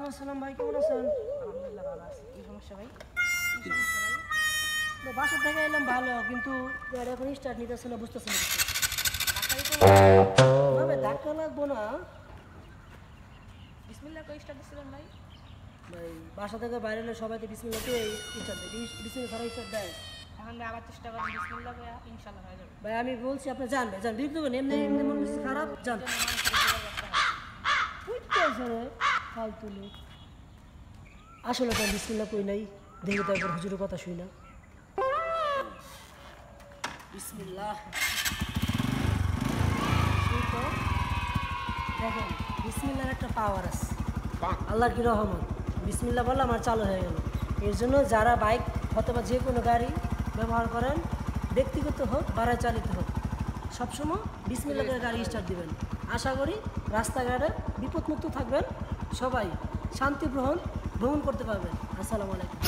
আসসালাম ভাই, কেমন আছেন? আলহামদুলিল্লাহ ভালো আছি। কি সমস্যা ভাই? কি সমস্যা ভাই? তো বাসা থেকে এলাম ভালো, কিন্তু গাড়ি এখন স্টার্ট নিতেছে না, বুঝতেছে না কিছু। ঢাকায় তো না ভাই, ধাক্কা লাগবো না বিসমিল্লাহ কই স্টার্ট দিছিলেন ভাই? ভাই। বাসা থেকে বাইরে এলে সবাই তো বিসমিল্লাহ করে স্টার্ট দেয়, বিসমিল্লাহ ছাড়া স্টার্ট দেয়। এখন ভাই আবার চেষ্টা করেন বিসমিল্লাহ কইয়া, ইনশাআল্লাহ হয়ে যাবে। ভাই আমি বলছি আপনি যান ভাই, যান, বিরক্ত করবেন, এমনি এমনি মন মেজাজ খারাপ, যান। জন্য মানুষের উপকার করতে হয়। বুঝতে আছে রে, ফালতু লোক। আসলে তো বিসমিল্লাহ কই নাই, দেখি তো একবার হুজুরের কথা শুই না। বিসমিল্লাহ। শুই তো। দেখেন, বিসমিল্লাহর একটা পাওয়ার আছে, আল্লাহর কি রহমত। বিসমিল্লাহ বললাম আর চালু হয়ে গেল। এর জন্য যারা বাইক অথবা যে কোনো গাড়ি ব্যবহার করেন, ব্যক্তিগত হোক ভাড়ায় চালিত হোক, সবসময় বিসমিল্লাহ করে গাড়ি স্টার্ট দিবেন। আশা করি রাস্তাঘাটে বিপদমুক্ত থাকবেন, সবাই শান্তি ভ্রমণ করতে পারবেন। আসসালামু আলাইকুম।